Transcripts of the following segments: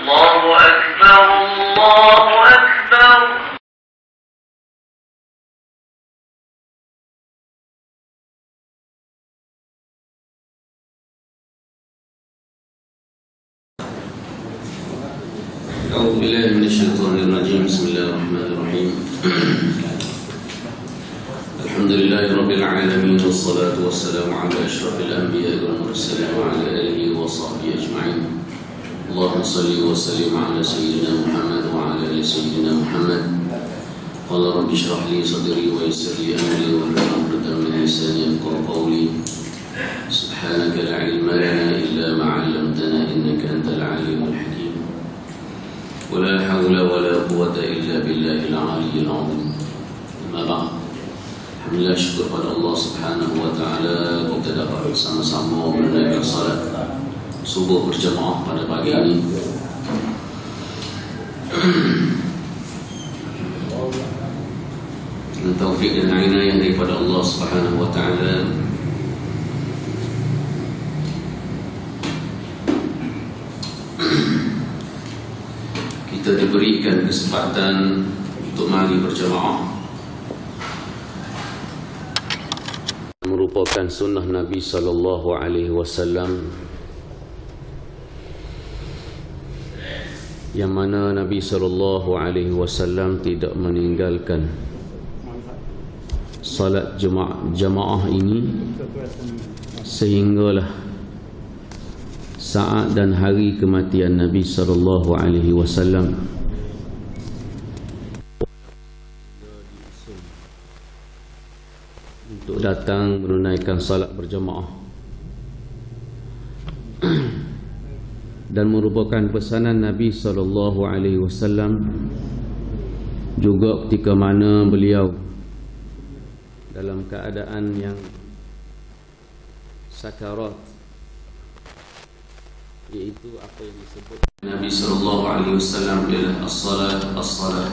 الله أكبر الله أكبر. أعوذ بالله من الشيطان الرجيم. بسم الله الرحمن الرحيم. الحمد لله رب العالمين، والصلاة والسلام على أشرف الأنبياء والمرسلين وعلى آله وصحبه أجمعين. اللهم صل وسلم على سيدنا محمد وعلى آل سيدنا محمد. قال رب اشرح لي صدري ويسر لي أمري واحلل عقدة من لساني يفقهوا قولي. سبحانك لا علم لنا إلا ما علمتنا إنك أنت العليم الحكيم. ولا حول ولا قوة إلا بالله العلي العظيم. أما بعد، alhamdulillah, syukur pada Allah Subhanahu wa taala kita dapat bersama-sama menunaikan salat subuh berjamaah pada pagi ini. Dengan taufik dan inayah daripada Allah Subhanahu wa taala, kita diberikan kesempatan untuk mari berjamaah. Merupakan sunnah Nabi sallallahu alaihi wasallam, yang mana Nabi sallallahu alaihi wasallam tidak meninggalkan salat jemaah ini sehinggalah saat dan hari kematian Nabi sallallahu alaihi wasallam. Untuk datang menunaikan salat berjamaah, dan merupakan pesanan Nabi sallallahu alaihi wasallam juga ketika mana beliau dalam keadaan yang sakarat, yaitu apa yang disebut Nabi sallallahu alaihi wasallam adalah as-salat as-salat.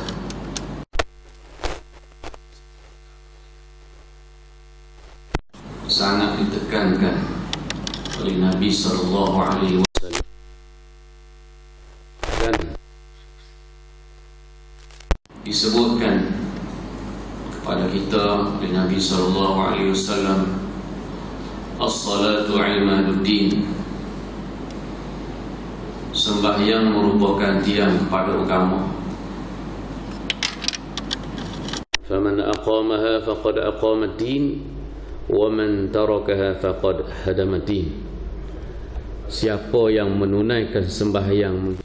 Sangat ditekankan oleh Nabi sallallahu alaihi wasallam, dan disebutkan kepada kita oleh Nabi sallallahu alaihi wasallam, as-salatu imaduddin, sembahyang merupakan tiang kepada agama. Faman aqamaha faqad aqama ad-din, wa man tarakaha faqad hadama ad-din. Siapa yang menunaikan sembahyang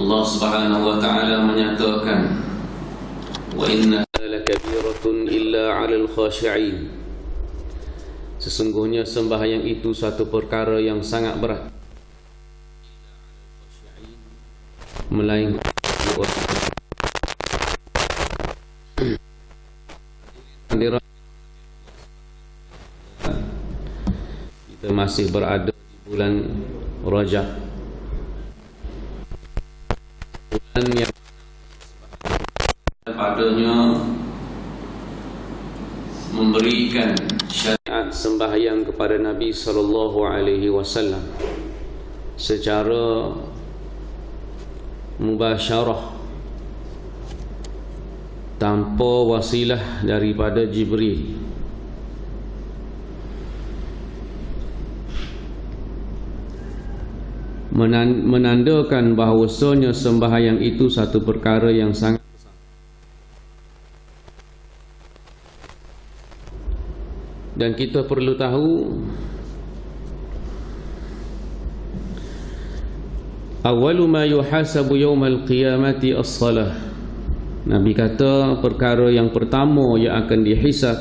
Allah Subhanahu wa taala menyatakan, wa inna lakabiratun illa 'alal khashi'in. Sesungguhnya sembahyang itu satu perkara yang sangat berat, melainkan kita masih berada di bulan Rajab, bulan yang padanya memberikan syariat sembahyang kepada Nabi sallallahu alaihi wasallam secara mubasyarah, tanpa wasilah daripada Jibril. Menandakan bahawasanya sembahyang itu satu perkara yang sangat besar, dan kita perlu tahu awwalu ma yuhasabu yaumal qiyamati as-salah. Nabi kata perkara yang pertama yang akan dihisab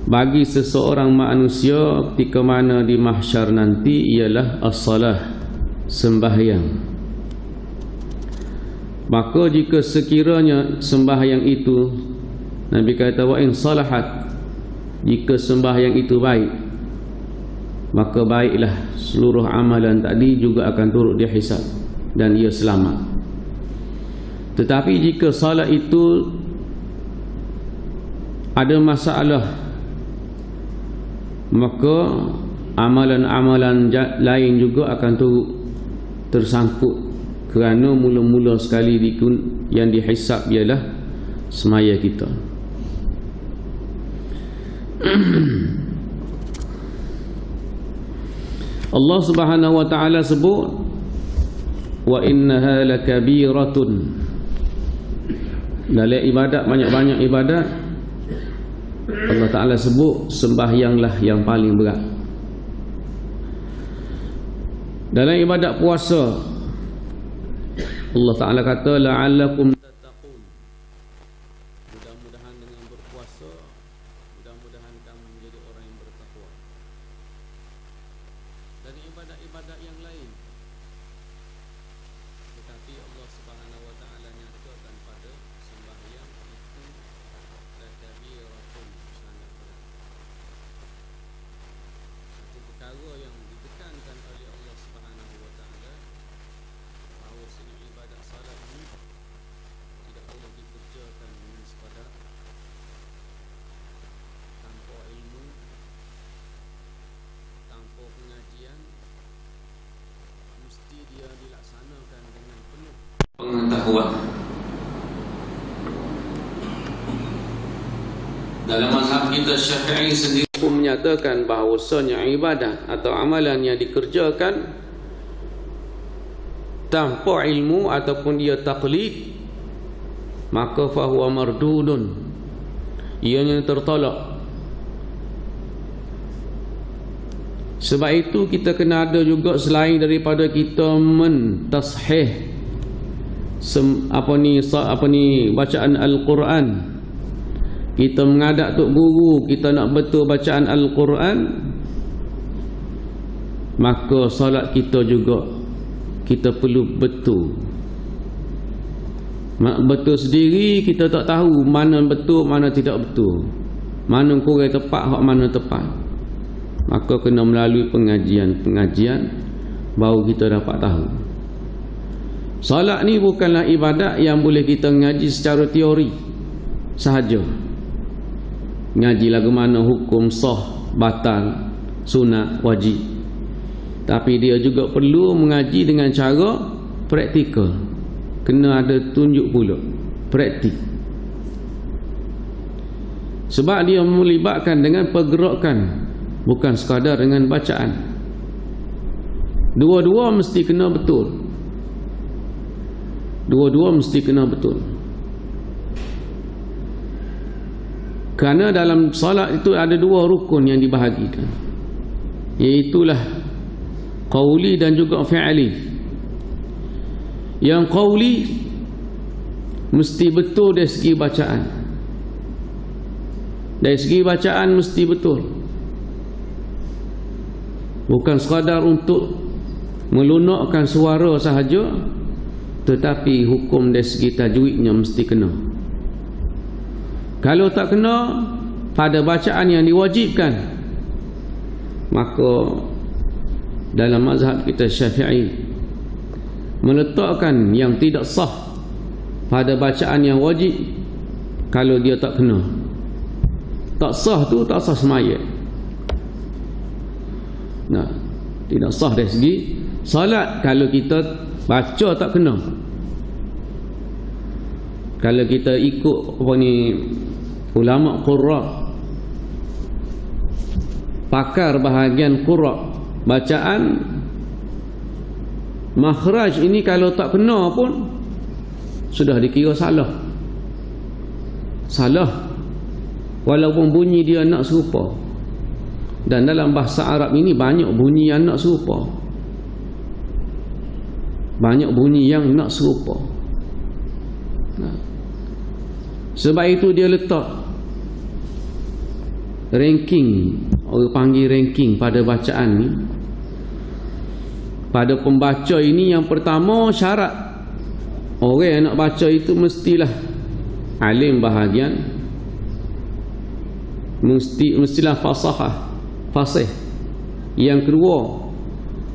bagi seseorang manusia ketika mana di mahsyar nanti ialah as-salah, sembahyang. Maka jika sekiranya sembahyang itu, Nabi kata wa in salahat, jika sembahyang itu baik, maka baiklah seluruh amalan tadi juga akan turut dihisab dan ia selamat. Tetapi jika solat itu ada masalah, maka amalan-amalan lain juga akan turut tersangkut, kerana mula-mula sekali yang dihisab ialah semaya kita. Allah Subhanahu wa taala sebut, wa innaha lakabiratun. Dalam ibadat, banyak-banyak ibadat, Allah Taala sebut sembahyanglah yang paling berat. Dalam ibadat puasa, Allah Taala kata la'allakum tattaqun. Mudah-mudahan dengan berpuasa, mudah-mudahan kamu menjadi orang yang bertakwa. Dan ibadat-ibadat yang lain, tetapi Allah Subhanahu wa taala nyatakan pada sembahyang itu lakabiratun, sangat berat. Satu perkara yang ditekankan oleh Allah Subhanahu wa taala, bahawa ibadat salat ini tidak boleh dikerjakan dengan sekadar, tanpa ilmu, tanpa pengajian, mesti dia dilaksanakan dengan penuh pengetahuan. Dalam mazhab kita Syafi'i sendiri pun menyatakan bahawasanya ibadat atau amalan yang dikerjakan tanpa ilmu ataupun dia taklid, maka fahuwa mardudun, ianya tertolak. Sebab itu kita kena ada juga, selain daripada kita mentashih bacaan Al-Quran, kita mengadap tok guru, kita nak betul bacaan Al-Quran, maka solat kita juga kita perlu betul. Betul sendiri kita tak tahu mana betul, mana tidak betul, mana kurang tepat, hak mana tepat. Maka kena melalui pengajian baru kita dapat tahu. Solat ni bukanlah ibadat yang boleh kita ngaji secara teori sahaja. Ngaji lagu mana hukum sah, batal, sunat, wajib. Tapi dia juga perlu mengaji dengan cara praktikal. Kena ada tunjuk pula, praktik. Sebab dia melibatkan dengan pergerakan, bukan sekadar dengan bacaan. Dua-dua mesti kena betul. Dua-dua mesti kena betul. Kerana dalam solat itu ada dua rukun yang dibahagikan, iaitulah qauli dan juga fi'li. Yang qauli mesti betul dari segi bacaan. Dari segi bacaan mesti betul, bukan sekadar untuk melunakkan suara sahaja, tetapi hukum dari segi tajwidnya mesti kena. Kalau tak kena pada bacaan yang diwajibkan, maka dalam mazhab kita Syafi'i meletakkan yang tidak sah pada bacaan yang wajib. Kalau dia tak kena, tak sah tu tak sah semaya. Nah, tidak sah dari segi salat kalau kita baca tak kena. Kalau kita ikut ulama qurra, pakar bahagian qurra, bacaan makhraj ini kalau tak kena pun sudah dikira salah. Salah walaupun bunyi dia nak serupa. Dan dalam bahasa Arab ini banyak bunyi yang nak serupa, banyak bunyi yang nak serupa. Sebab itu dia letak ranking, orang panggil ranking pada bacaan ni. Pada pembaca ini, yang pertama syarat orang yang nak baca itu mestilah alim bahagian, mestilah fasih. Yang kedua,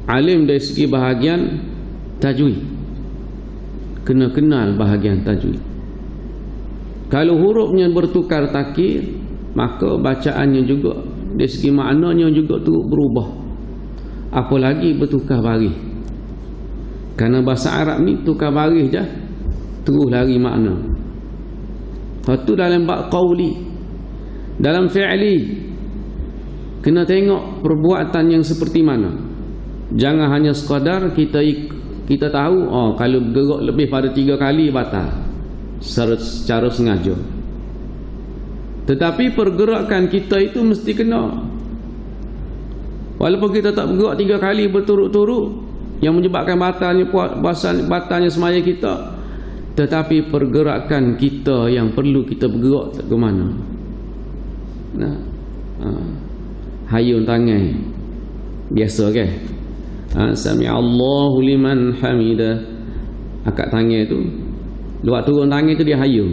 alim dari segi bahagian tajwid, kena kenal bahagian tajwid. Kalau hurufnya bertukar takhir, maka bacaannya juga dari segi maknanya juga turut berubah, apalagi bertukar baris. Kerana bahasa Arab ni tukar baris je terus lari makna. Lepas tu dalam bab qauli, dalam fi'li, kena tengok perbuatan yang seperti mana. Jangan hanya sekadar kita tahu kalau bergerak lebih pada 3 kali batal secara sengaja. Tetapi pergerakan kita itu mesti kena. Walaupun kita tak bergerak 3 kali berturut-turut yang menyebabkan batalnya semaya kita, tetapi pergerakan kita yang perlu kita bergerak ke mana. Hayun tangan biasa kan, sami'allahu liman hamidah, akak tangan tu luar turun tangan tu dia hayun.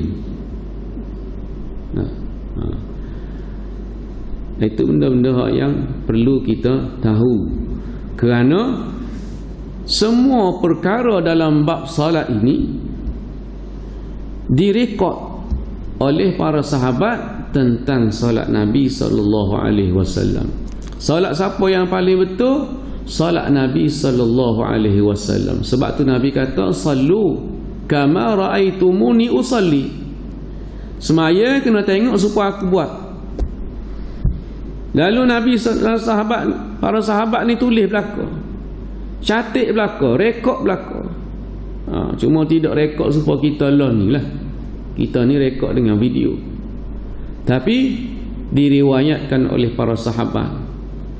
Itu benda-benda yang perlu kita tahu, kerana semua perkara dalam bab salat ini direkod oleh para sahabat tentang solat Nabi SAW. Solat siapa yang paling betul? Solat Nabi SAW. Sebab tu Nabi kata, sallu kama ra'aitumuni usalli. Semaya kena tengok supaya aku buat. Lalu Nabi para sahabat ni tulis belaka, catat belaka, rekod belaka. Cuma tidak rekod supaya kita ni lah. Kita ni rekod dengan video. Tapi diriwayatkan oleh para sahabat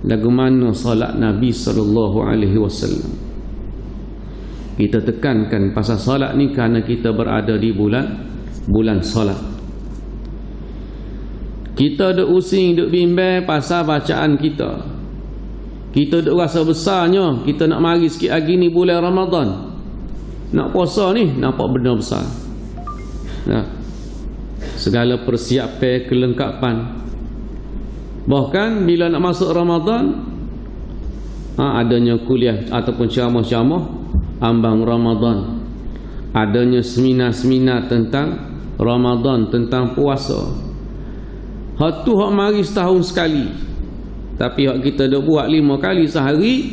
bagaimana salat Nabi SAW. Kita tekankan pasal salat ni kerana kita berada di bulan salat. Kita duk using, duk bimbang pasal bacaan kita. Kita duk rasa besarnya kita nak mari sikit lagi ni bulan Ramadan, nak puasa ni nampak benda besar. Segala persiapan, kelengkapan. Bahkan bila nak masuk Ramadan, adanya kuliah ataupun ceramah-ceramah ambang Ramadan, adanya seminar-seminar tentang Ramadan, tentang puasa. Hak tu hak mari setahun sekali, tapi hak kita dah buat 5 kali sehari,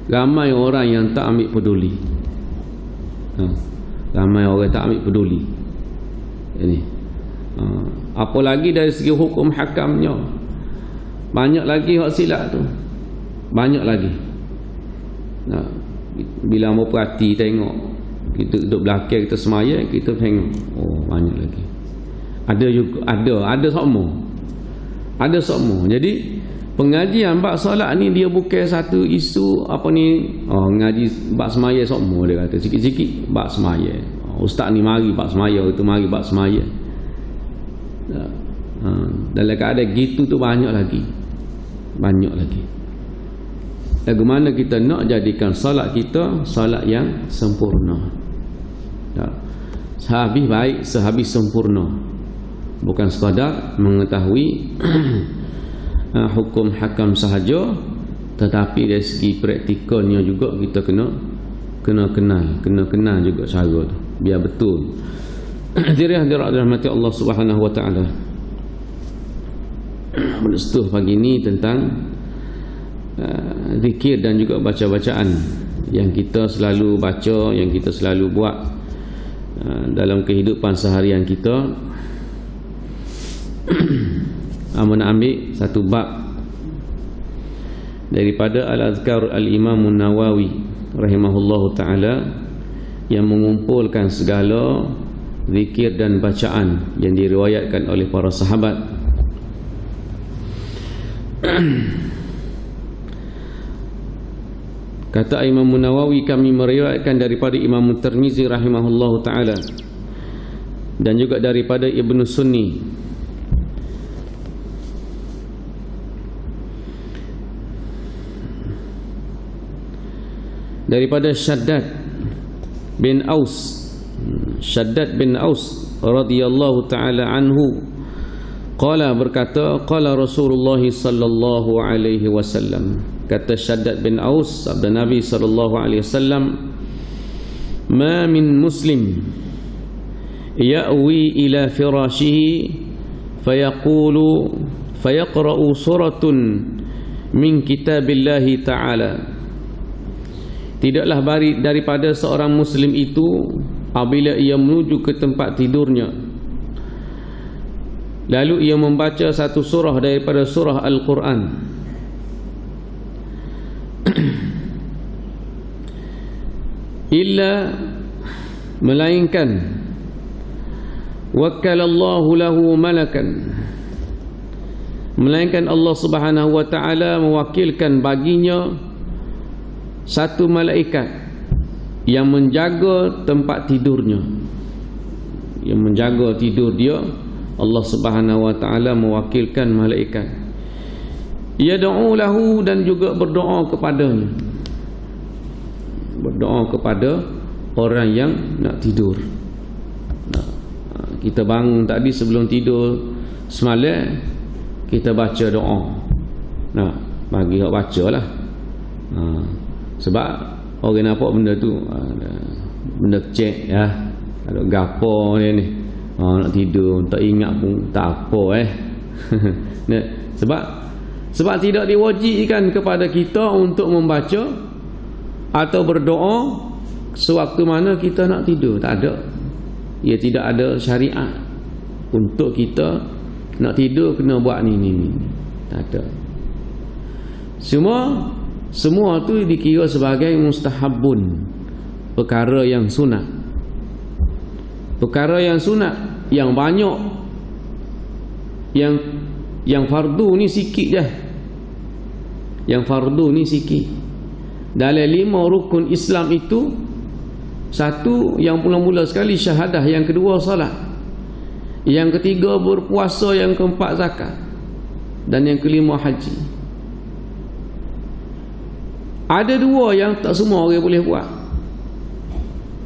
ramai orang yang tak ambil peduli. Ramai orang tak ambil peduli ini. Apalagi dari segi hukum hakamnya, banyak lagi hak silap tu, banyak lagi. Bila mau perhati tengok, kita duduk belakang, kita semaya, kita tengok, banyak lagi. Ada juga, ada semua. Jadi pengajian bab solat ni dia bukan satu isu apa ni, ngaji bab semaya semua, dia kata sikit-sikit bab semaya. Ustaz ni mari bab semaya, itu mari bab semaya. Dalam keadaan gitu tu banyak lagi. Bagaimana kita nak jadikan salat kita salat yang sempurna, sehabis baik, sehabis sempurna. Bukan sekadar mengetahui hukum hakam sahaja, tetapi dari segi praktikalnya juga kita kena kenal juga cara tu biar betul. Hadirin dirahmati Allah Subhanahu wa taala. Menestuh pagi ini tentang zikir dan juga baca-bacaan yang kita selalu baca, yang kita selalu buat dalam kehidupan seharian kita. Amun ambil satu bab daripada Al-Azkar Al-Imam Nawawi rahimahullahu taala yang mengumpulkan segala zikir dan bacaan yang diriwayatkan oleh para sahabat. Kata Imam Nawawi, kami meriwayatkan daripada Imam Tirmizi rahimahullahu taala dan juga daripada Ibnu Sunni daripada Shaddad bin Aus radhiyallahu taala anhu Qala berkata, qala Rasulullah sallallahu alaihi wasallam, kata Shaddad bin Aus, sabda Nabi sallallahu alaihi wasallam, ma min muslim ya'wi ila firashihi fayaqra'u suratun min kitabillahi ta'ala. Tidaklah daripada seorang muslim itu apabila ia menuju ke tempat tidurnya lalu ia membaca satu surah daripada surah Al-Quran, illa melainkan wakkalallahu lahu malakan, melainkan Allah Subhanahu wa taala mewakilkan baginya satu malaikat yang menjaga tempat tidurnya, yang menjaga tidur dia. Allah Subhanahu wa taala mewakilkan malaikat, yad'u lahu, dan juga berdoa kepadanya, berdoa kepada orang yang nak tidur. Kita bangun tadi sebelum tidur semalam, kita baca doa. Bagi hak bacalah. Sebab orang nampak benda tu benda kecil ya. Ada gapo ni. Nak tidur tak ingat pun tak apa sebab tidak diwajibkan kepada kita untuk membaca atau berdoa sewaktu mana kita nak tidur. Tak ada. Ia tidak ada syariat untuk kita nak tidur kena buat ni. Tak ada. Semua tu dikira sebagai mustahabun, perkara yang sunat. Perkara yang sunat yang banyak, yang fardu ni sikit je. Yang fardu ni sikit. Dalam 5 rukun Islam itu, satu yang mula-mula sekali syahadah, yang kedua salat, yang ketiga berpuasa, yang keempat zakat, dan yang kelima haji. Ada 2 yang tak semua orang boleh buat,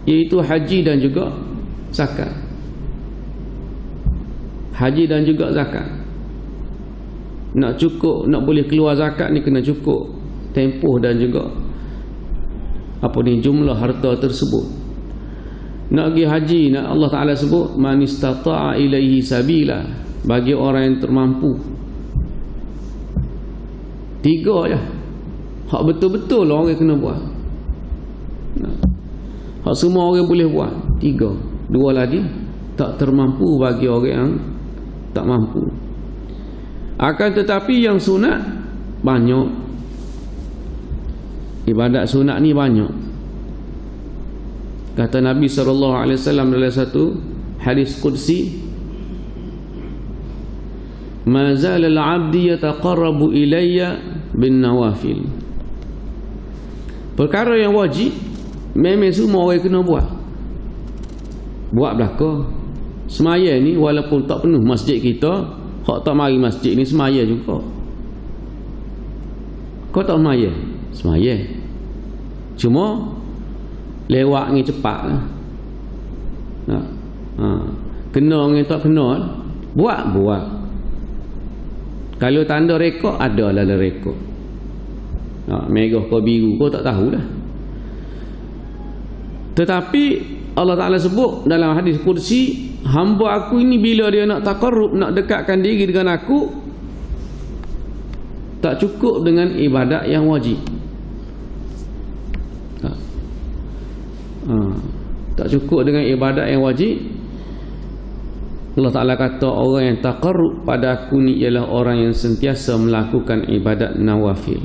iaitu haji dan juga zakat. Haji dan juga zakat. Nak cukup, nak boleh keluar zakat ni kena cukup tempoh dan juga jumlah harta tersebut. Nak pergi haji, nak Allah Ta'ala sebut man istata'a ilaihi sabila, bagi orang yang termampu. 3 je hak betul-betul orang kena buat. Hak semua orang boleh buat 3. 2 lagi tak termampu, bagi orang yang tak mampu. Akan tetapi yang sunat banyak. Ibadat sunat ni banyak. Kata Nabi SAW dalam satu hadis qudsi, ma zala al-'abdi yataqarrabu ilayya bin nawafil. Perkara yang wajib memang semua orang kena buat. Buat belaka. Semaya ni walaupun tak penuh masjid kita, hak tak mari masjid ni semaya juga. Kau tak semaya? Semaya. Cuma lewat ni cepat lah. Kena dengan tak kena, buat. Kalau tanda rekod, ada lah rekod. Merah kau biru kau tak tahulah. Tetapi Allah Ta'ala sebut dalam hadis kursi, hamba aku ini bila dia nak taqarrub, nak dekatkan diri dengan aku, tak cukup dengan ibadat yang wajib. Tak cukup dengan ibadat yang wajib. Allah Ta'ala kata orang yang taqarrub pada aku ni ialah orang yang sentiasa melakukan ibadat nawafil,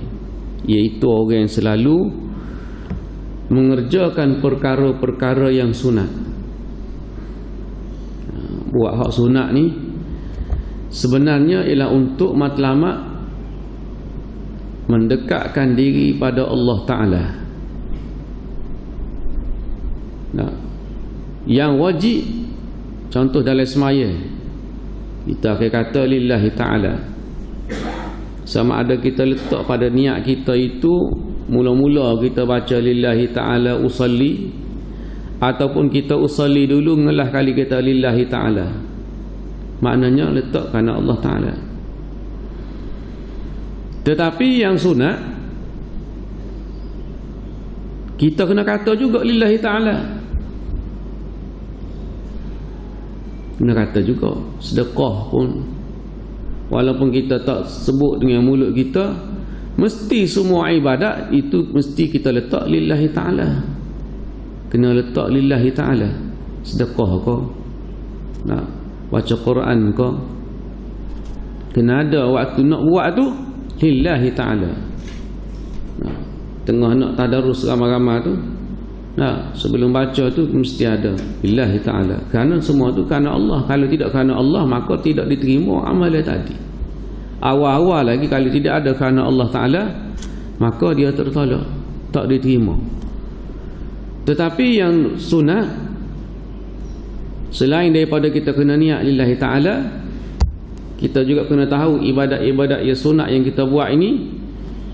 iaitu orang yang selalu mengerjakan perkara-perkara yang sunat. Buat hak sunat ni sebenarnya ialah untuk matlamat mendekatkan diri pada Allah Ta'ala. Yang wajib, contoh dalam semaya, kita akan kata lillahi ta'ala. Sama ada kita letak pada niat kita itu, mula-mula kita baca lillahi ta'ala usalli, ataupun kita usalli dulu ngelah kali kita lillahi ta'ala. maknanya letak kerana Allah Ta'ala. Tetapi yang sunat kita kena kata juga lillahi ta'ala, kena kata juga. Sedekah pun walaupun kita tak sebut dengan mulut kita, mesti semua ibadat itu mesti kita letak lillahi ta'ala. Kena letak lillahi ta'ala. Sedekah kau, nak baca Quran kau, kena ada waktu nak buat tu lillahi ta'ala. Tengah nak tadarus ramai-ramai tu, sebelum baca tu mesti ada lillahi ta'ala. Kerana semua tu kerana Allah. Kalau tidak kerana Allah, maka tidak diterima amalan tadi. Awal-awal lagi kalau tidak ada kerana Allah Ta'ala, maka dia tertolak, tak diterima. Tetapi yang sunat, selain daripada kita kena niat lillahi ta'ala, kita juga kena tahu ibadat-ibadat yang sunat yang kita buat ini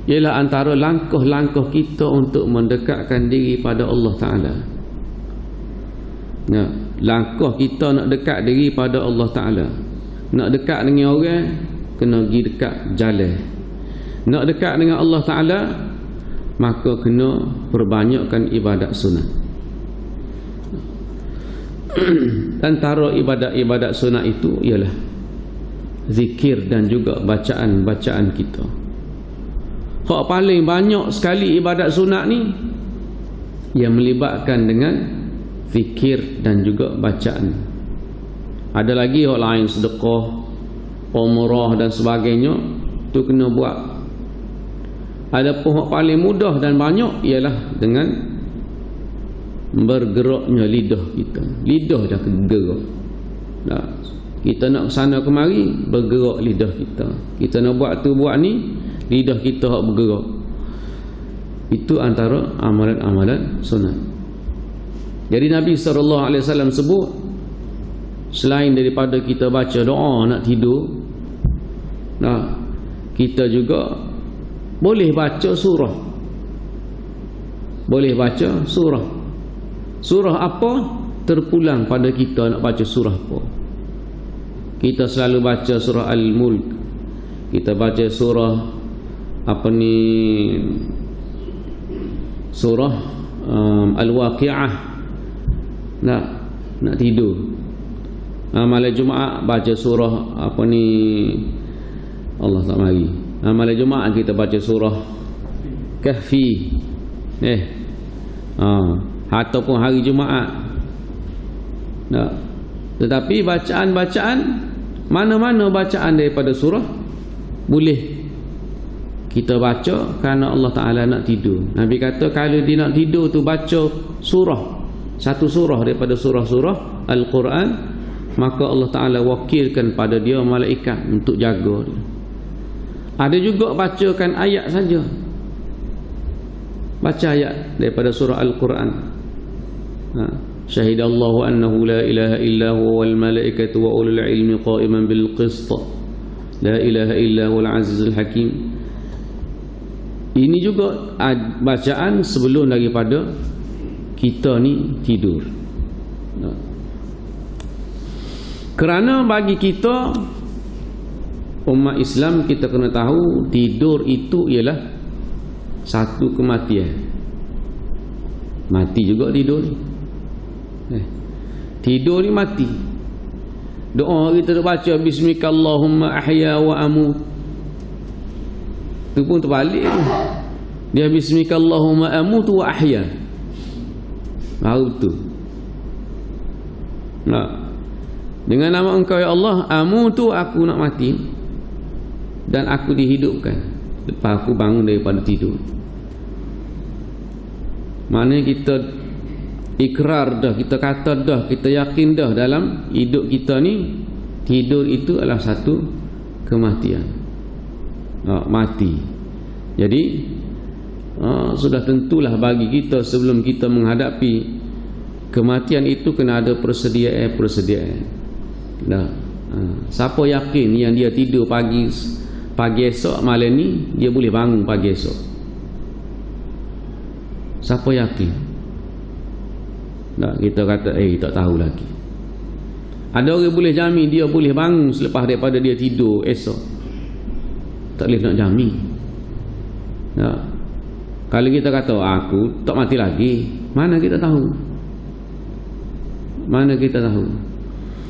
ialah antara langkah-langkah kita untuk mendekatkan diri pada Allah Ta'ala. Langkah kita nak dekat diri pada Allah Ta'ala. Nak dekat dengan orang, kena pergi dekat jalan. Nak dekat dengan Allah Ta'ala, maka kena perbanyakkan ibadat sunat. Antara ibadat-ibadat sunat itu ialah zikir dan juga bacaan-bacaan kita. Hak paling banyak sekali ibadat sunat ni yang melibatkan dengan zikir dan juga bacaan. Ada lagi hak lain, sedekah, umrah dan sebagainya, tu kena buat. Ada pun hak paling mudah dan banyak ialah dengan bergeraknya lidah kita. Lidah dah bergerak. Kita nak sana kemari, bergerak lidah kita. Kita nak buat tu buat ni, lidah kita hak bergerak. Itu antara amalan-amalan sunat. Jadi Nabi SAW sebut, selain daripada kita baca doa nak tidur, kita juga boleh baca surah. Boleh baca surah. Surah apa? Terpulang pada kita nak baca surah apa. Kita selalu baca surah Al-Mulk, kita baca surah surah Al-Waqi'ah nak tidur. Malam Jumaat baca surah Allah tak mari. Malam Jumaat kita baca surah Kahfi. Ataupun hari Jumaat. Tetapi bacaan-bacaan, mana-mana bacaan daripada surah boleh kita baca kerana Allah Ta'ala nak tidur. Nabi kata kalau dia nak tidur tu baca surah, satu surah daripada surah-surah Al-Quran, maka Allah Ta'ala wakilkan pada dia malaikat untuk jaga dia. Ada juga bacakan ayat saja, baca ayat daripada surah Al-Quran. Syahidallahu annahu la ilaha illa huwa wal malaikatu wa ulul ilmi qa'iman bil qist. La ilaha illa huwal azizul hakim. Ini juga bacaan sebelum daripada kita ni tidur. Kerana bagi kita umat Islam, kita kena tahu tidur itu ialah satu kematian. Mati juga tidur ni. Tidur ni mati. Doa kita baca bismikallahumma ahya wa amut, tu pun terbalik tu. Dia bismikallahumma amut wa ahya, baru tu. Dengan nama engkau ya Allah, amutu, aku nak mati, dan aku dihidupkan lepas aku bangun daripada tidur. Mana kita ikrar dah, kita kata dah, kita yakin dah dalam hidup kita ni tidur itu adalah satu kematian. Mati. Jadi sudah tentulah bagi kita sebelum kita menghadapi kematian itu kena ada persediaan. Siapa yakin yang dia tidur pagi esok malam ni dia boleh bangun pagi esok? Siapa yakin? Kita kata tak tahu lagi. Ada orang boleh jamin dia boleh bangun selepas daripada dia tidur esok. Tak boleh nak jamin. Ya. Kalau kita kata aku tak mati lagi, mana kita tahu? Mana kita tahu?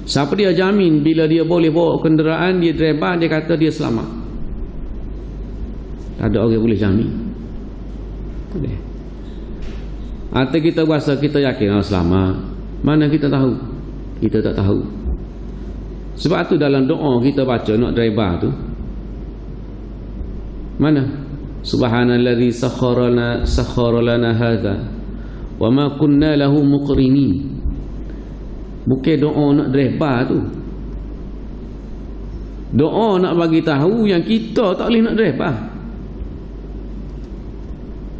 Siapa dia jamin bila dia boleh bawa kenderaan, dia driver, dia kata dia selamat? Tak ada orang boleh jamin. Boleh. Atau kita rasa kita yakin selamat, mana kita tahu? Kita tak tahu. Sebab tu dalam doa kita baca nak driver tu, mana? Subhanallazi sakhkhara lana hadza wa ma kunna lahu muqrinin. Bukan doa nak driver tu. Doa nak bagi tahu yang kita tak boleh nak driver.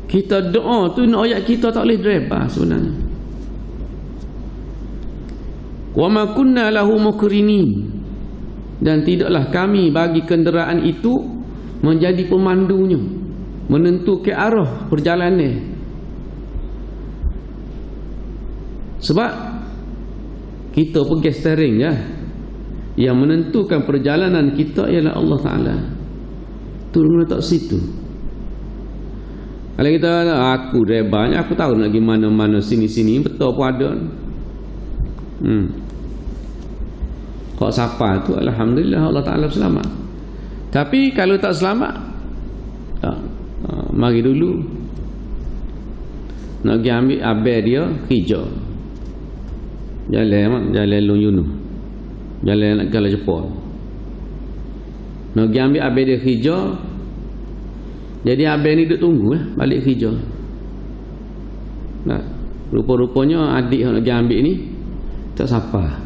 Kita doa tu nak ayat kita tak boleh driver sebenarnya. Wa ma kunna lahu muqrinin. Dan tidaklah kami bagi kenderaan itu menjadi pemandunya, menentukan arah perjalanan. Sebab kita pegang steering ya. Yang menentukan perjalanan kita ialah Allah Ta'ala. Tu letak situ. Kalau kita aku drivernya, aku tahu nak pergi mana-mana sini-sini, betul pun ada. Kau siapa tu alhamdulillah Allah Ta'ala selamat. Tapi kalau tak selamat, mari dulu nak pergi ambil abel dia kerja. Jalan Long Yunus, jalan nak Kuala Jepun. Nak pergi ambil abel dia kerja. Jadi abel ni duduk tunggu balik kerja. Nah, rupa-rupanya adik yang nak pergi ambil ni tak siapa.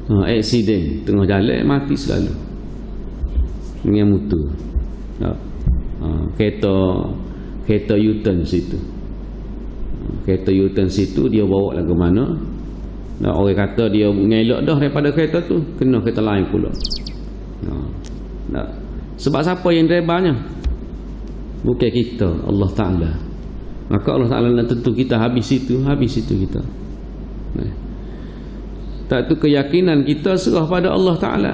Aksiden tengah jalan mati selalu dengan motor. Kereta U-turn situ. Kereta U-turn situ dia bawa lah ke mana. Orang kata dia ngelak dah daripada kereta tu, kena kereta lain pula. Sebab siapa yang drivernya? Bukan kita, Allah Ta'ala. Maka Allah Ta'ala nak tentu kita habis situ kita. Tak tu keyakinan kita serah pada Allah Ta'ala.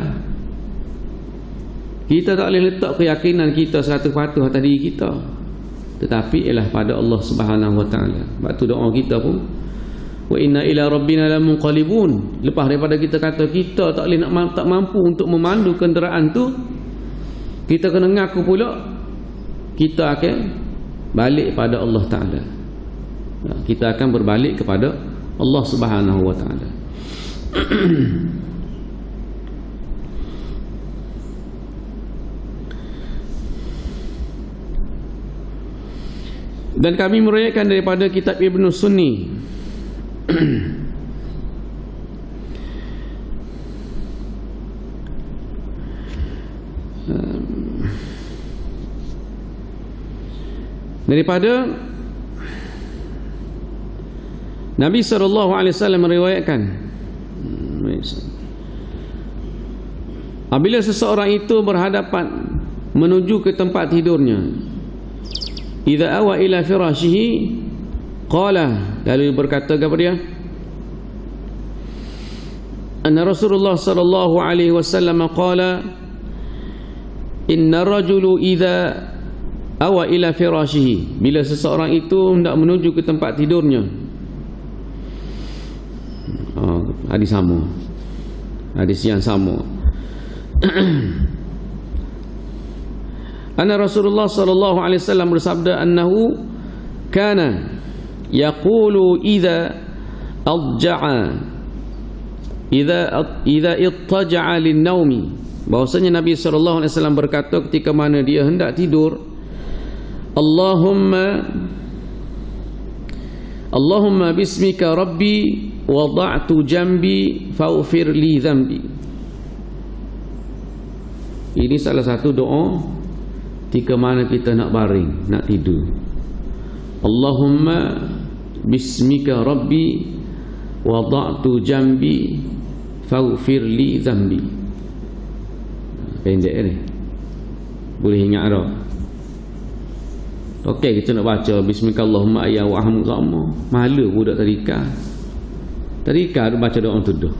Kita tak boleh letak keyakinan kita 100% atas diri kita, tetapi ialah pada Allah Subhanahu Wa Ta'ala. Sebab tu doa kita pun wa inna ila rabbina lamunqalibun. Lepas daripada kita kata kita tak boleh tak mampu untuk memandu kenderaan tu, kita kena ngaku pula kita akan balik pada Allah Ta'ala. Kita akan berbalik kepada Allah Subhanahu Wa Ta'ala. Dan kami meriwayatkan daripada kitab Ibnu Sunni daripada Nabi SAW meriwayatkan, apabila seseorang itu berhadapan menuju ke tempat tidurnya, idza awa ila firashihi qala, lalu berkata kepada dia, anna Rasulullah sallallahu alaihi wasallam qala inna rajulu idza awa ila firashihi, bila seseorang itu hendak menuju ke tempat tidurnya. Hadis sama, hadis yang sama. Anna Rasulullah sallallahu alaihi wasallam bersabda, annahu kana yaqulu idza adja'a idza ittaja'a lin-naumi, bahwasanya Nabi sallallahu alaihi wasallam berkata ketika mana dia hendak tidur, Allahumma bismika rabbi wada'tu jambi faghfir li dhanbi. Ini salah satu doa ketika mana kita nak baring, nak tidur. Allahumma bismika rabbi wada'tu jambi faghfir li dhanbi. Pendek ni, boleh ingat dah. Okey, kita nak baca bismika Allahumma ayya wa ahmu sama. Malu budak tadika. Tadika baca doa tu dah.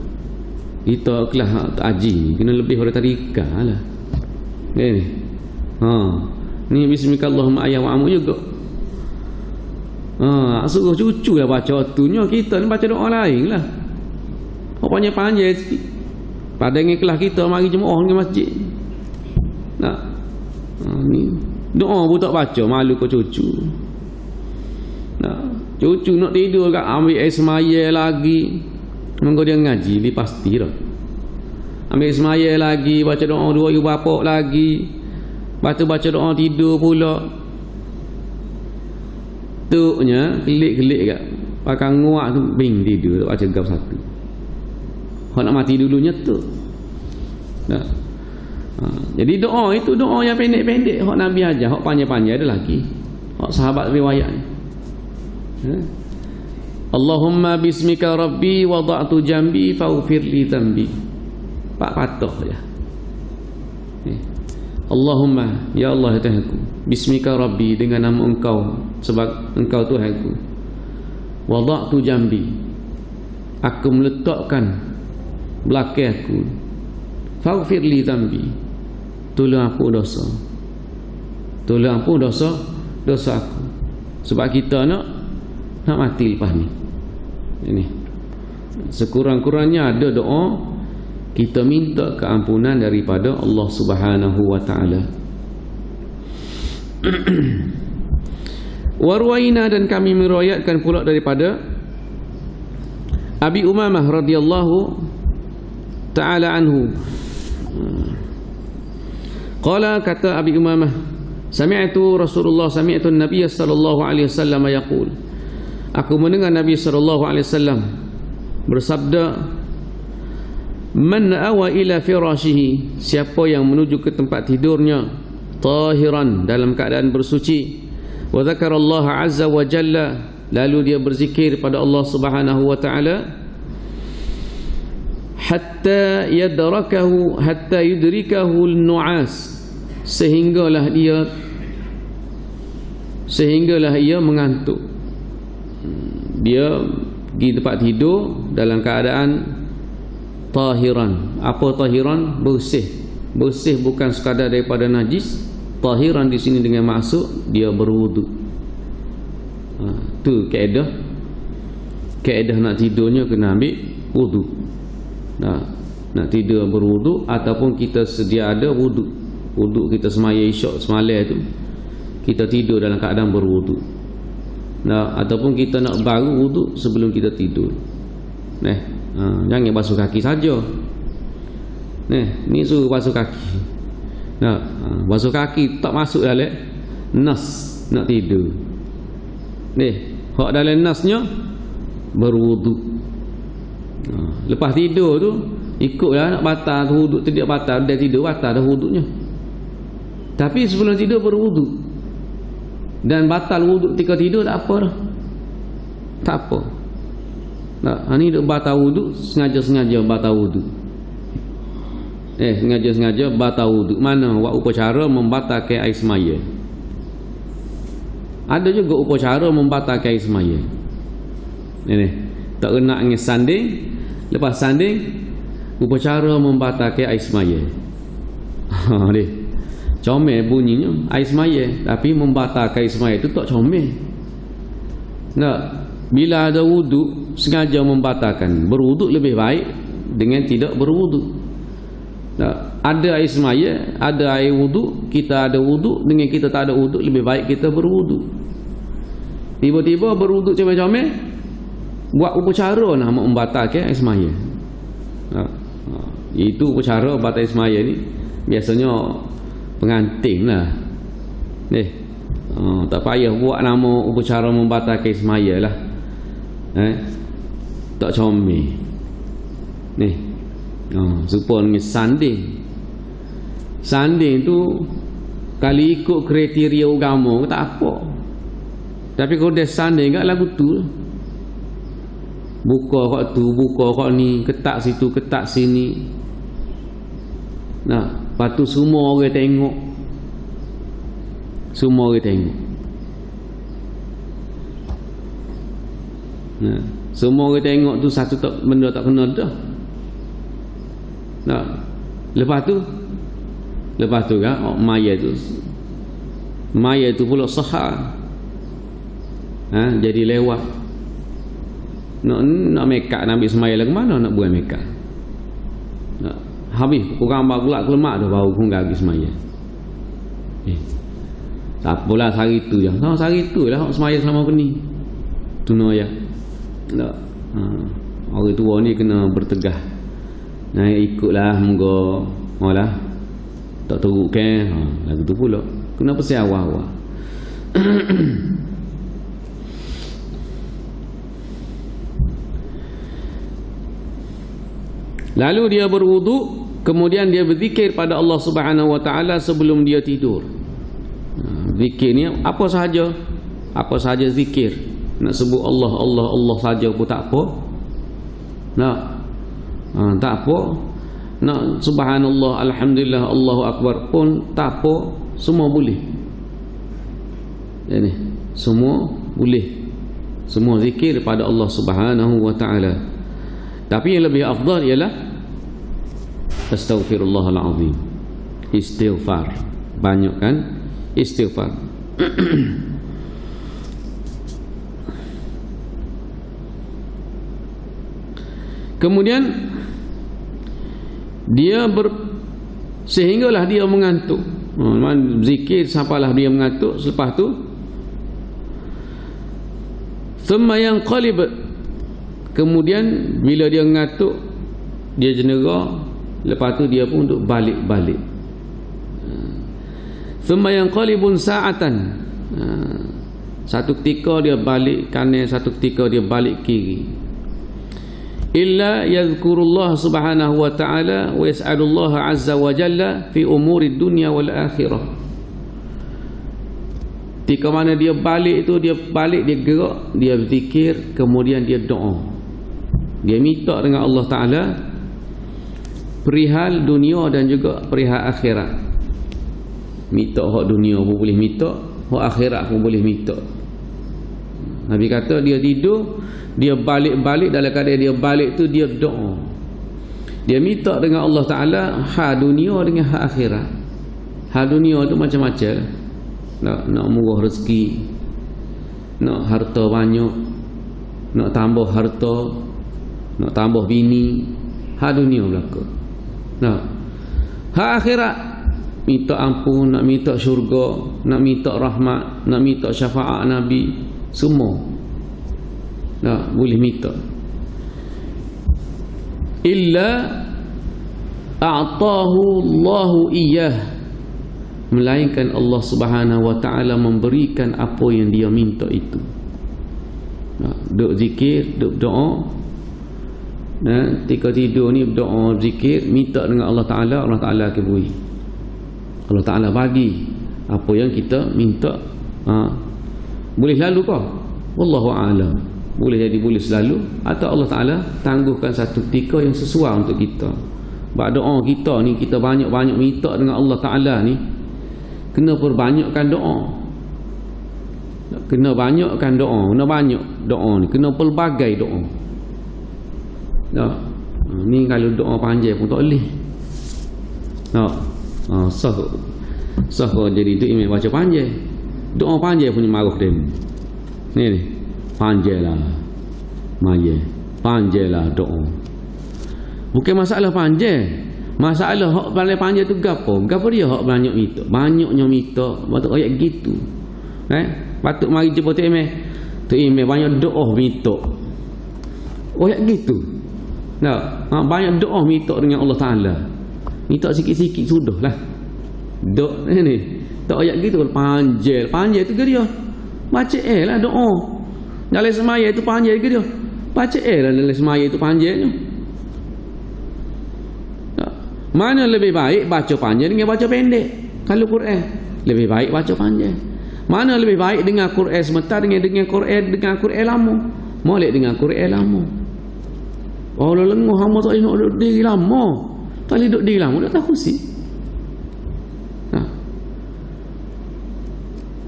Kita kelas haji kena lebih pada tadika lah. Ni. Ni bismillahirrahmanirrahim ayat wa amu juga. Suruh cucu lah baca tunya, kita ni baca doa lain lah. Panjang-panjang sikit. Pada kelas kita mari jemaah ke masjid. Ni doa pun tak baca, malu ke cucu. Cucu nak tidur kat ambil air semaya lagi. Mengko dia ngaji, dia pasti dah. Ambil semaya lagi, baca doa dua ibu bapa lagi. Baca doa tidur pula. Tuknya kelik-kelik kat. Pakai nguak tu bing tidur, baca gap satu. Kau nak mati dulunya tu. Jadi doa itu doa yang pendek-pendek. Hak Nabi ajar, hak panjang-panjang ada lagi. Hak sahabat riwayat ni. Allahumma bismika rabbi wada'tu jambi faghfir li dhanbi. Pak patuh je. Allahumma, ya Allah Tuhanku, bismika rabbi, dengan nama engkau, sebab engkau Tuhanku. Wada'tu jambi, aku meletakkan belakang aku. Faghfir li dhanbi, tolong ampun dosa. Tolong ampun dosa aku. Sebab kita nak mati lepas ni. Ini sekurang-kurangnya ada doa kita minta keampunan daripada Allah Subhanahu wa taala. Warwaina, dan kami meriwayatkan pula daripada Abi Umamah radhiyallahu taala anhu. Qala, kata Abi Umamah, sami'tu an-nabiy sallallahu alaihi wasallam yaqul, aku mendengar Nabi sallallahu alaihi wasallam bersabda, man awa ila firashihi, siapa yang menuju ke tempat tidurnya, tahiran, dalam keadaan bersuci, wa dzakarallaha azza wa jalla, lalu dia berzikir pada Allah Subhanahu wa taala, hatta yudrikahu an-nu'as, sehinggalah ia mengantuk. Dia di tempat tidur dalam keadaan tahiran. Apa tahiran? Bersih. Bersih bukan sekadar daripada najis. Tahiran di sini dengan maksud dia berwuduk. Tu kaedah nak tidurnya kena ambil wuduk. Nak tidur berwuduk, ataupun kita sedia ada wuduk. Wuduk kita semaya isyak semalam tu, kita tidur dalam keadaan berwuduk. Ataupun kita nak baru wuduk sebelum kita tidur. Jangan basuh kaki saja. Ni suruh basuh kaki. Basuh kaki tak masuk dalam nas nak tidur. Hak dalam nasnya berwuduk. Lepas tidur tu ikutlah nak batal wuduk, tidak batal, dah tidur batal dah wuduknya. Tapi sebelum tidur berwuduk. Dan batal wuduk ketika tidur tak apa dah. Tak apa. Ni duk batal wuduk, sengaja-sengaja batal wuduk. Sengaja-sengaja batal wuduk. Mana buat upacara membatalkan air semaya. Ada juga upacara membatalkan air semaya. Tak kena dengan sanding. Lepas sanding, upacara membatalkan air semaya. Comel bunyinya air semaya, tapi membatalkan air semaya itu tak comel. Bila ada wuduk sengaja membatalkan, berwuduk lebih baik dengan tidak berwuduk. Ada air semaya, ada air wuduk, kita ada wuduk, dengan kita tak ada wuduk, lebih baik kita berwuduk. Tiba-tiba berwuduk comel-comel, buat upacara nak membatalkan air semaya. Itu upacara batal air semaya ni biasanya pengantin lah. Tak payah buat nama upacara membatalkan semaya lah. Tak comel. Supaya dengan sanding. Sanding tu kalau ikut kriteria agama tak apa. Tapi kalau dia sanding kat lagu tu, buka kat tu, buka kat ni, ketak situ, ketak sini. Lepas tu semua orang tengok. Semua orang tengok. Semua orang tengok tu satu benda tak kena dah. Nah, lepas tu kan mayat tu pula sahar. Jadi lewat. Nak mekak nak ambil semaya ke mana nak buat mekak. Habis kurang bagulak kelemak dah baru pun pergi semaya. Tak apalah sehari tu je. Sehari tu lah semaya selama ni. Tuna ya. Tak. Orang tua ni kena bertegah. Ikutlah moga malah tak teruk kan. Lagu tu pula. Kena pasal awal-awal. Lalu dia berwuduk, kemudian dia berzikir pada Allah Subhanahu wa taala sebelum dia tidur. Zikir ni apa sahaja zikir. Nak sebut Allah saja pun tak apa. Tak apa. Nak subhanallah, alhamdulillah, Allahu akbar pun tak apa, semua boleh. Ini semua boleh. Semua zikir pada Allah Subhanahu wa taala. Tapi yang lebih afdal ialah astaghfirullahal azim. Istighfar. Banyak kan istighfar. Kemudian dia sehinggalah dia mengantuk. Zikir sampailah dia mengantuk. Selepas tu thumma yanqalib. Kemudian bila dia mengantuk, dia jenera. Lepas tu dia pun untuk balik-balik. Thumma yanqalibun sa'atan. Satu ketika dia balik kanan, satu ketika dia balik kiri. Illa yadhkurullah subhanahu wa ta'ala wa yas'alullah azza wa jalla fi umuri dunya wal akhirah. Ketika mana dia balik tu, dia balik, dia gerak, dia berzikir, kemudian dia doa. Dia minta dengan Allah Ta'ala perihal dunia dan juga perihal akhirat. Minta hak dunia pun boleh minta, hak akhirat pun boleh minta. Nabi kata dia tidur, dia balik-balik, dalam keadaan dia balik tu dia doa. Dia minta dengan Allah Ta'ala hak dunia dengan hak akhirat. Hak dunia tu macam-macam. Nak murah rezeki, nak harta banyak, nak tambah harta, nak tambah bini. Hak dunia belaka. Hak akhirat, minta ampun, nak minta syurga, nak minta rahmat, nak minta syafaat Nabi, semua boleh minta. Illa a'tahu Allahu iyyah, melainkan Allah Subhanahu wa ta'ala memberikan apa yang dia minta itu. Duk zikir, duk doa. Ketika tidur ni berdoa, zikir, minta dengan Allah Ta'ala, Allah Ta'ala akan beri. Allah Ta'ala bagi apa yang kita minta. Boleh selalu kau? Wallahu a'lam. Boleh jadi boleh selalu, atau Allah Ta'ala tangguhkan satu ketika yang sesuai untuk kita. Sebab doa kita ni, kita banyak-banyak minta dengan Allah Ta'ala ni, kena perbanyakkan doa. Kena banyakkan doa. Kena banyak doa ni, kena pelbagai doa. Ni kalau doa panjang pun tak boleh. Sah jadi tu imam baca panjang. Doa panjang punya maruh dia. Ni panjanglah. Panjanglah doa. Bukan masalah panjang. Masalah hak paling panjang tu gapo? Gapo dia hak banyak minta. Banyaknya minta. Patut ayat gitu. Patut mari jumpa tu imam. Tu imam banyak doa minta. Ayat gitu. Banyak doa minta dengan Allah Ta'ala. Minta sikit-sikit sudahlah. Doa ni tak ayat gitu panjang tu ke dia. Baca lah doa. Dalam semaya itu panjang ke dia. Baca lah dalam semaya itu panjangnya. Mana lebih baik baca panjang dengan baca pendek? Kalau Quran lebih baik baca panjang. Mana lebih baik dengan Quran sebentar dengan Quran lama? Molek dengan Quran lama. Allah lenguh hamba tak nak duduk diri lama. Tak boleh duduk diri lama, duduk atas kursi.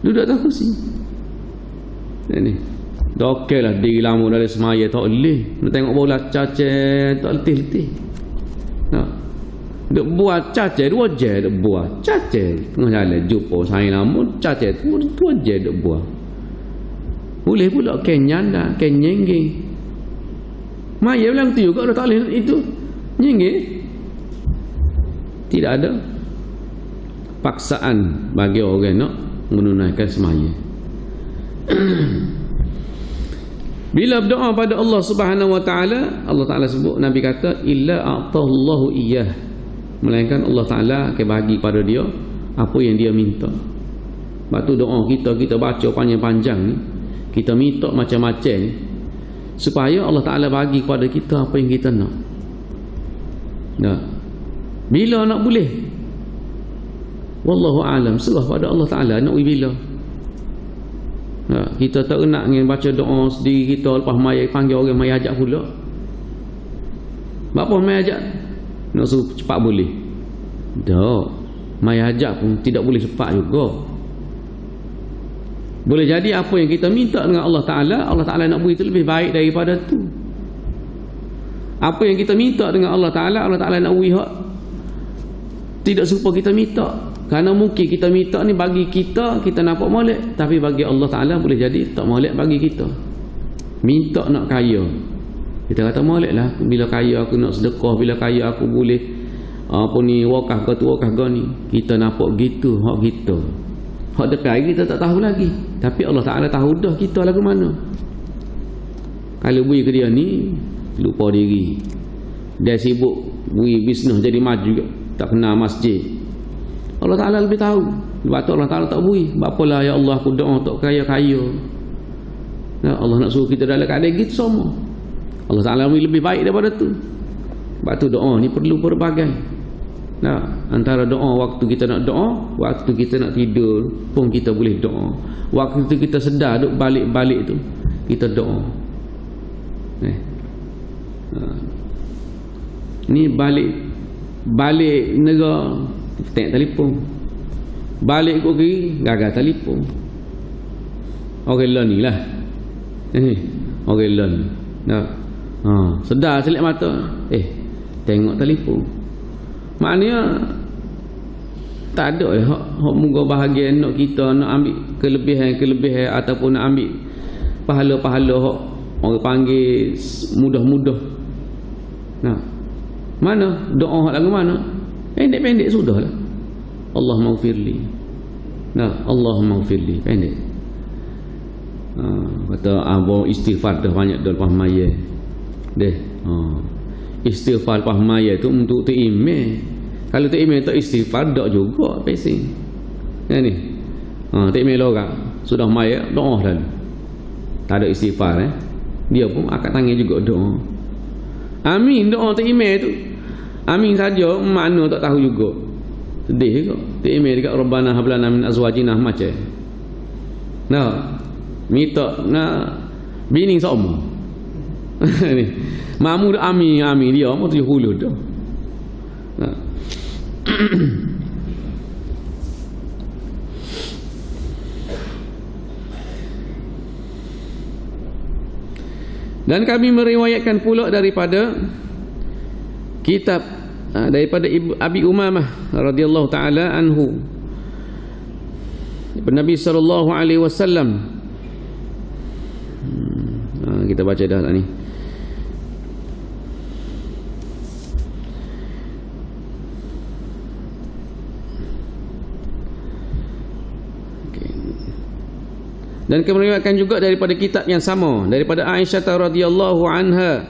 Duduk atas kursi. Ini doklah diri lama dalam semaya tak boleh. Nak tengok bola cacat tak letih-letih. Duk buat cacai 2 je duk buat. Cacai tengah jalan jumpa saya lama cacai 2 je duk buat. Boleh pula kenyan dah, kenyengge. Maya bilang tu juga dah tak boleh itu. Nyengge. Tidak ada paksaan bagi orang nak menunaikan semaya. Bila berdoa pada Allah Subhanahu wa taala, Allah Taala sebut, Nabi kata illa a'tallahu iyyah, melainkan Allah Taala akan bagi pada dia apa yang dia minta. Sebab tu doa kita baca panjang-panjang ni, kita minta macam-macam ni, supaya Allah Taala bagi kepada kita apa yang kita nak. Nah, bila nak boleh? Wallahu a'lam, serah pada Allah Taala nak bila. Kita tak nak ingin baca doa sendiri kita, lepas mai panggil orang mai ajak pula. Apa mai ajak? Nak suruh cepat boleh. Tak. Mai ajak pun tidak boleh cepat juga. Boleh jadi apa yang kita minta dengan Allah Ta'ala nak beri itu lebih baik daripada tu. Apa yang kita minta dengan Allah Ta'ala nak beri hak tidak serupa kita minta. Kerana mungkin kita minta ni bagi kita nampak molek, tapi bagi Allah Ta'ala boleh jadi tak molek bagi kita. Minta nak kaya, kita kata molek lah, bila kaya aku nak sedekah, bila kaya aku boleh apa ni wakaf ke tu wakaf ke ni. Kita nampak gitu hak kita, hak dekat kita tak tahu lagi, tapi Allah Ta'ala tahu dah kita lagu mana. Kalau beri ke dia ni lupa diri, dia sibuk beri bisnes jadi maju, tak kenal masjid. Allah Ta'ala lebih tahu. Sebab tu Allah Ta'ala tak beri. Sebab apalah ya Allah aku doa untuk kaya-kaya. Nah, Allah nak suruh kita dalam keadaan gitu semua. Allah Ta'ala lebih baik daripada tu. Sebab tu doa ni perlu berbagai. Nah, antara doa waktu kita nak doa, waktu kita nak tidur pun kita boleh doa. Waktu kita sedar duk balik-balik tu, kita doa. Ni balik negara, tengok telefon, balik kok kiri gagal telefon. Orang lain ni lah, orang lain nak sedar selip mata, tengok telefon. Maknanya tak ada hak moga bahagia nak kita nak ambil kelebihan ataupun nak ambil pahala-pahala hak orang panggil mudah-mudah. Nah, mana doa hak lagu mana? Pendek-pendek sudahlah. Allahumma ghfirli. Nah, Allahumma ghfirli, pendek. Kata abang istighfar dah banyak dah lepas maya. Deh. Istighfar lepas maya tu untuk tu email. Kalau tu email tak istighfar dak juga pesing. Kan ni. Tu email orang sudah maya doa dah. Tak ada istighfar dia pun angkat tangan juga doa. Amin doa tu email tu. Amin saja makna tak tahu juga. Sedih juga. Tu email dekat Rabbana hab lana min azwajina macam. Nah, minta nak bini sama. Ni. Mamu amin dia mau 70 dah. Nah. Dan kami meriwayatkan pula daripada kitab daripada Abi Umamah radhiyallahu taala anhu, Nabi sallallahu alaihi wasallam. Kita baca dah ni. Dan kemeriwayatkan juga daripada kitab yang sama daripada Aisyah radhiyallahu anha.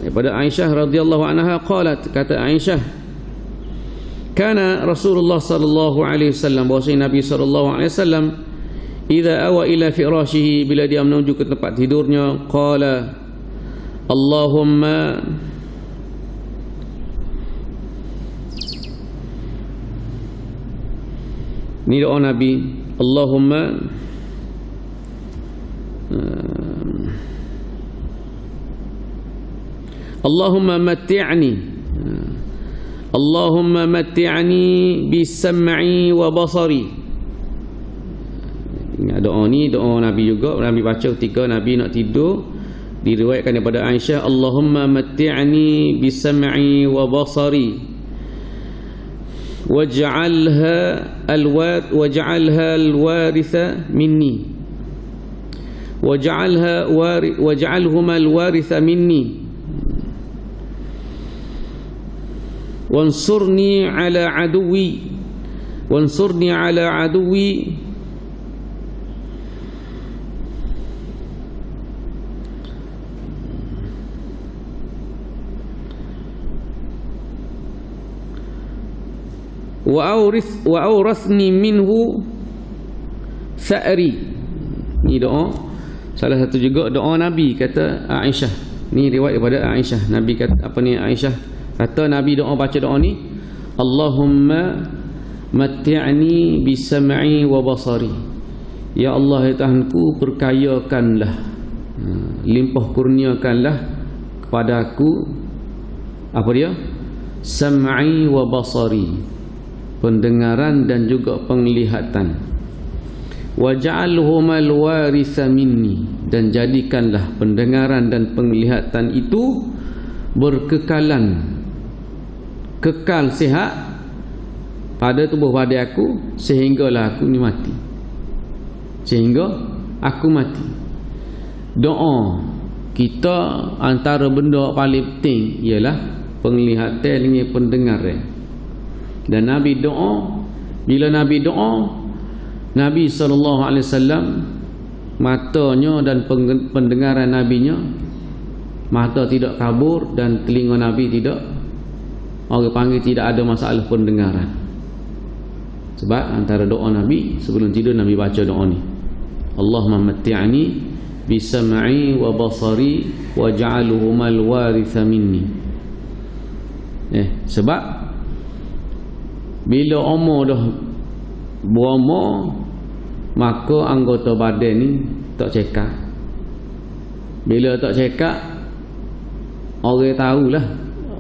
Daripada Aisyah radhiyallahu anha qalat, kata Aisyah, kana Rasulullah sallallahu alaihi wasallam, bahwasanya Nabi sallallahu alaihi wasallam idza awa ila firashihi, bila dia menuju ke tempat tidurnya, qala Allahumma ni doa Nabi, Allahumma matti'ni bisam'i wa basari. Ingat doa ni, doa Nabi juga. Nabi baca ketika Nabi nak tidur diriwayatkan daripada Aisyah, Allahumma matti'ni bisam'i wa basari waj'alha alwaritha minni waj'alhuma alwaritha minni wansurni ala aduwi wa awrathni minhu tha'ri. Ni doa, salah satu juga doa Nabi, kata Aisyah. Ni riwayat daripada Aisyah. Nabi kata apa ni, Aisyah kata Nabi doa, baca doa ni, Allahumma matti'ni bisam'i wa basari. Ya Allah, ya Tuhanku, perkayakanlah, limpah kurniakanlah kepadaku apa dia, sam'i wa basari, pendengaran dan juga penglihatan. Waj'alhumal waritha minni, dan jadikanlah pendengaran dan penglihatan itu berkekalan, kekal sihat pada tubuh badan aku sehinggalah aku ni mati, sehingga aku mati. Doa kita antara benda paling penting ialah penglihatan dengan pendengaran. Dan Nabi doa, bila Nabi doa, Nabi SAW matanya dan pendengaran Nabinya, mata tidak kabur dan telinga Nabi tidak, orang panggil tidak ada masalah pendengaran. Sebab antara doa Nabi sebelum tidur, Nabi baca doa ni, Allahumma matti'ni bisam'i wa basari waj'alhumal waritha minni. Sebab bila umur dah berumur, maka anggota badan ni tak cekak. Bila tak cekak, orang tahulah,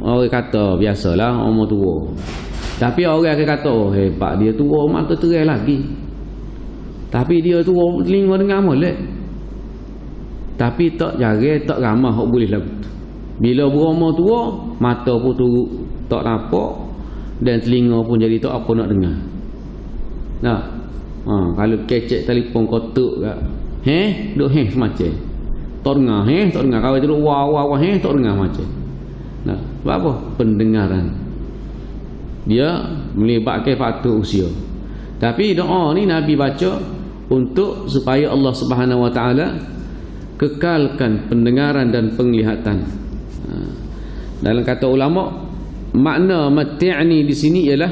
orang kata biasalah umur tua. Tapi orang akan kata, oh hebat dia tua, mata terai lagi. Tapi dia tua, telinga dengar molek. Tapi tak jaga, tak ramah hok boleh lagu tu. Bila berumur tua, mata pun turut tak nampak, dan telinga pun jadi tak apa nak dengar. Nah, kalau kecek telefon kotak kat, duk semacam tak dengar, tak dengar. Kalau duduk wah tak dengar macam. Nah, sebab apa? Pendengaran dia melibatkan faktor usia. Tapi doa ni Nabi baca untuk supaya Allah Subhanahu Wa Taala kekalkan pendengaran dan penglihatan. Dalam kata ulama, makna matti'ni di sini ialah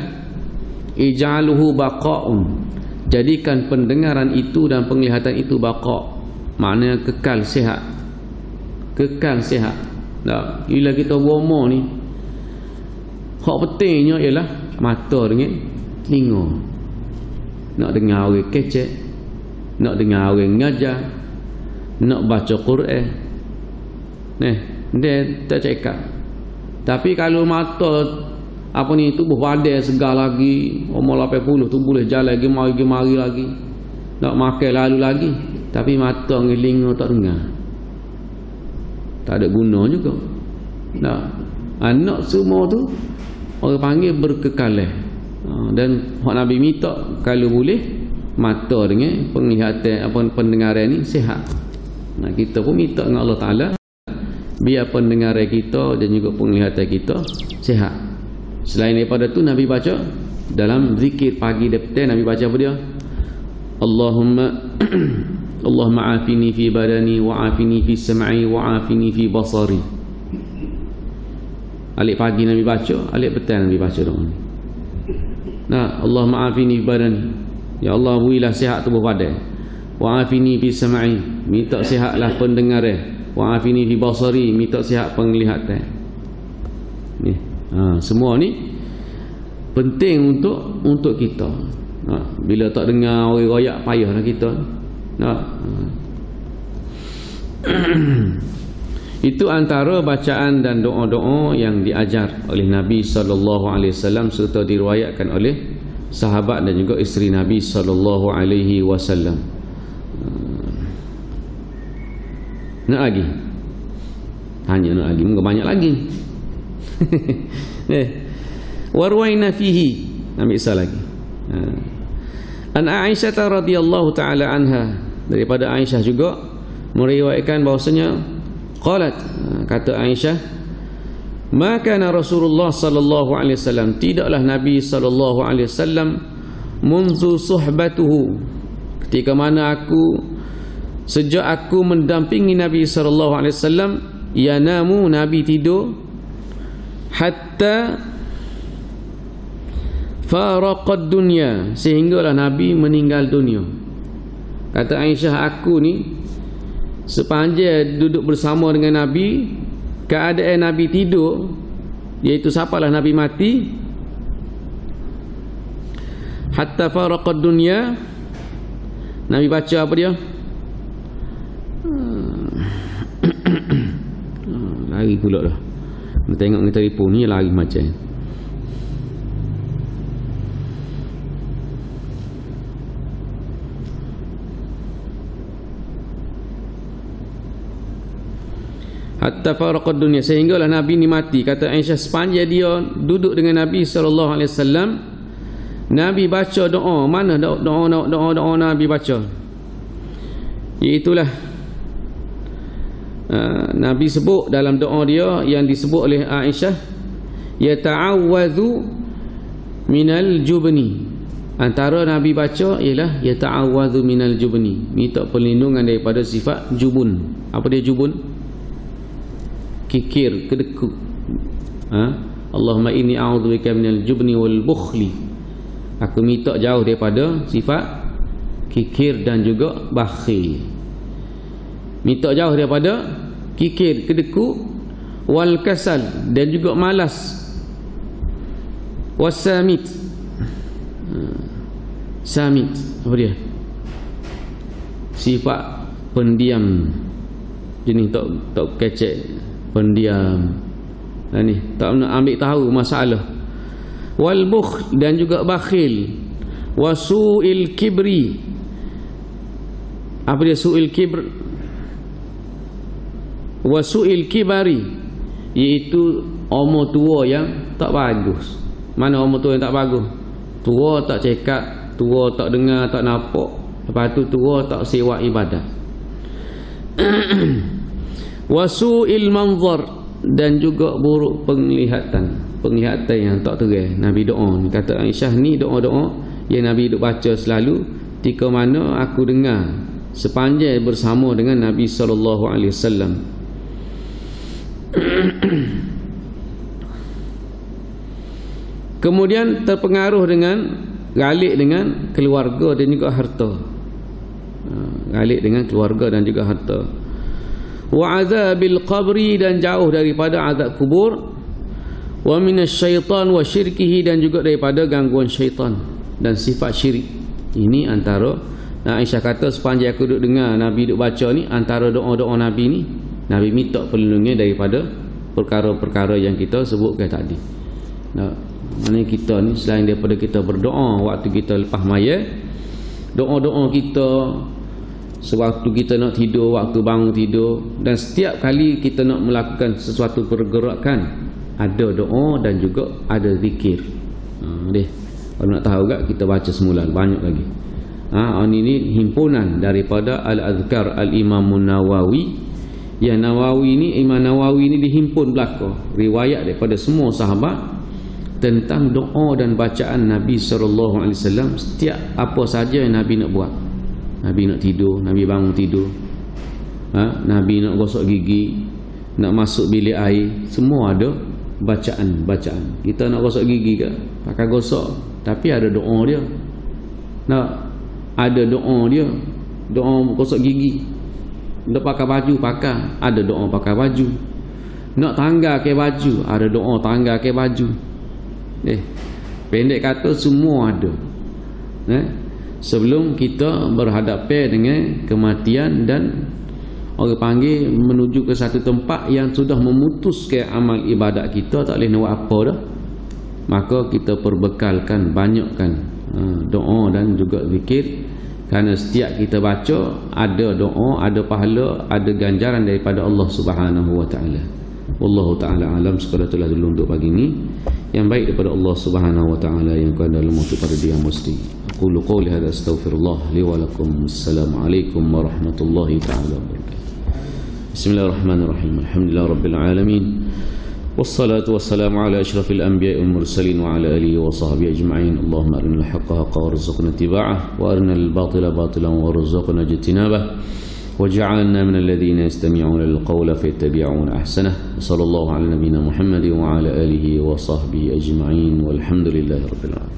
ij'aluhu baqa'un, jadikan pendengaran itu dan penglihatan itu baqa', maknanya kekal sihat, kekal sihat. Nah, bila kita berumur ni, hak pentingnya ialah mata dengan telinga, nak dengar orang kecek, nak dengar orang ngajar, nak baca Quran. Dia tak cekak. Tapi kalau mata apa ni, tubuh badan segar lagi, umur 80 tu boleh jalan mari lagi, nak makan lalu lagi, tapi mata dengan telinga tak dengar, tak ada guna juga. Nah, anak semua tu orang panggil berkekalan. Dan hak Nabi minta kalau boleh mata dengan penglihatan apa pendengaran ni sihat. Nah, kita pun minta dengan Allah Taala biar pendengaran kita dan juga penglihatan kita sihat. Selain daripada tu, Nabi baca dalam zikir pagi dan petang, Nabi baca apa dia? Allahumma afini fi badani wa afini fi sam'i wa afini fi basari. Alik pagi Nabi baca, alik petang Nabi baca doa ni. Nah, Allahumma afini fi badani, ya Allah berilah sihat tubuh badan. Wa afini fi sam'i, minta sihatlah pendengaran. Wa afini fi basari, minta sihat penglihatan. Ni, semua ni penting untuk kita. Bila tak dengar orang royak, payahlah kita. Itu antara bacaan dan doa-doa yang diajar oleh Nabi SAW serta diriwayatkan oleh sahabat dan juga isteri Nabi SAW. Nak lagi? Tanya nak lagi, mungkin banyak lagi. Warwaina fihi, ambil sah lagi. An Aisyah radhiyallahu taala anha, daripada Aisyah juga meriwayatkan bahwasanya qalat, kata Aisyah, ma kana Rasulullah sallallahu alaihi wasallam, tidaklah Nabi sallallahu alaihi wasallam munzu suhbatuhu, ketika mana sejak aku mendampingi Nabi sallallahu alaihi wasallam, yanamu, Nabi tidur, hatta faraqad dunya, sehinggalah Nabi meninggal dunia. Kata Aisyah, aku ni sepanjang duduk bersama dengan Nabi, keadaan Nabi tidur, iaitu siapalah Nabi mati, hatta faraqad dunya, Nabi baca apa dia? Lari pula dah. Kita tengok kita telefon ni lari macam hatta faraqad dunya, sehinggalah Nabi ni mati. Kata Aisyah, sepanjang dia duduk dengan Nabi sallallahu alaihi wasallam, Nabi baca doa. Mana doa Nabi baca? Iaitulah Nabi sebut dalam doa dia yang disebut oleh Aisyah, yata'awwadhu minal jubni. Antara Nabi baca ialah yata'awwadhu minal jubni, minta perlindungan daripada sifat jubun. Apa dia jubun? Kikir, kedekut. Allahumma inni a'udzubika minal jubni wal bukhli. Aku minta jauh daripada sifat kikir dan juga bakhil. Minta jauh daripada kikir, kedekut, wal kasal, dan juga malas, wasamit. Samit apa dia? Sifat pendiam, jenis tak kecek, pendiam. Ni tak nak ambil tahu masalah. Wal bukh, dan juga bakhil. Wasu'il kibri. Apa dia su'il kibr? Wasu'il kibari, iaitu umur tua yang tak bagus. Mana umur tua yang tak bagus? Tua tak cekap, tua tak dengar, tak nampak. Lepas tu tua tak sewa ibadat. Wasu'il manzar, dan juga buruk penglihatan yang tak terang. Nabi doa ni, kata Aisyah, ni doa-doa yang Nabi duk baca selalu ketika mana aku dengar sepanjang bersama dengan Nabi sallallahu alaihi wasallam. Kemudian terpengaruh dengan galik dengan keluarga dan juga harta. Galik dengan keluarga dan juga harta. Wa azabil qabri, dan jauh daripada azab kubur. Wa minasyaitan wa syirkihi, dan juga daripada gangguan syaitan dan sifat syirik. Ini antara Aisyah kata sepanjang aku duduk dengar Nabi duduk baca ni, antara doa-doa Nabi ni, Nabi minta perlindungan daripada perkara-perkara yang kita sebutkan tadi. Maknanya kita ni selain daripada kita berdoa waktu kita lepas mayat, doa-doa kita sewaktu kita nak tidur, waktu bangun tidur, dan setiap kali kita nak melakukan sesuatu pergerakan, ada doa dan juga ada zikir. Kalau nak tahu tak, kita baca semula, banyak lagi. Ini himpunan daripada Al-Azkar Al-Imamun Nawawi. Yang Nawawi ni, Imam Nawawi ni dihimpun belaka riwayat daripada semua sahabat tentang doa dan bacaan Nabi SAW. Setiap apa saja yang Nabi nak buat. Nabi nak tidur, Nabi bangun tidur, Nabi nak gosok gigi, nak masuk bilik air, semua ada bacaan-bacaan. Kita nak gosok gigi ke, pakai gosok, tapi ada doa dia. Ada doa dia, doa gosok gigi. Nak pakai baju, pakai, ada doa pakai baju. Nak tangga ke baju, ada doa tangga ke baju. Pendek kata semua ada. Sebelum kita berhadapan dengan kematian dan orang panggil menuju ke satu tempat yang sudah memutuskan amal ibadat kita, tak boleh nak buat apa dah, maka kita perbekalkan, banyakkan doa dan juga zikir Kerana setiap kita baca ada doa, ada pahala, ada ganjaran daripada Allah Subhanahu wa taala. Wallahu taala alam. Sekadar itulah dulu untuk pagi ini. Yang baik daripada Allah Subhanahu wa taala, yang kurang dalam untuk pada Dia mesti. Aqulu qouli hadza astaghfirullah li wa lakum. Assalamualaikum warahmatullahi taala wabarakatuh. Bismillahirrahmanirrahim. Alhamdulillahirabbil alamin. Wassalatu wassalamu ala asyrafil anbiya'i wal mursalin wa ala alihi wa sahbihi ajma'in. Allahumma arinal haqqa haqqan warzuqna ittiba'ah wa arinal batila batilan warzuqna ijtinabah waj'alna minal ladzina yastami'una al-qawla fayattabi'una ahsanah. Sallallahu ala nabiyyina Muhammadin wa ala alihi wa sahbihi ajma'in walhamdulillahi rabbil alamin.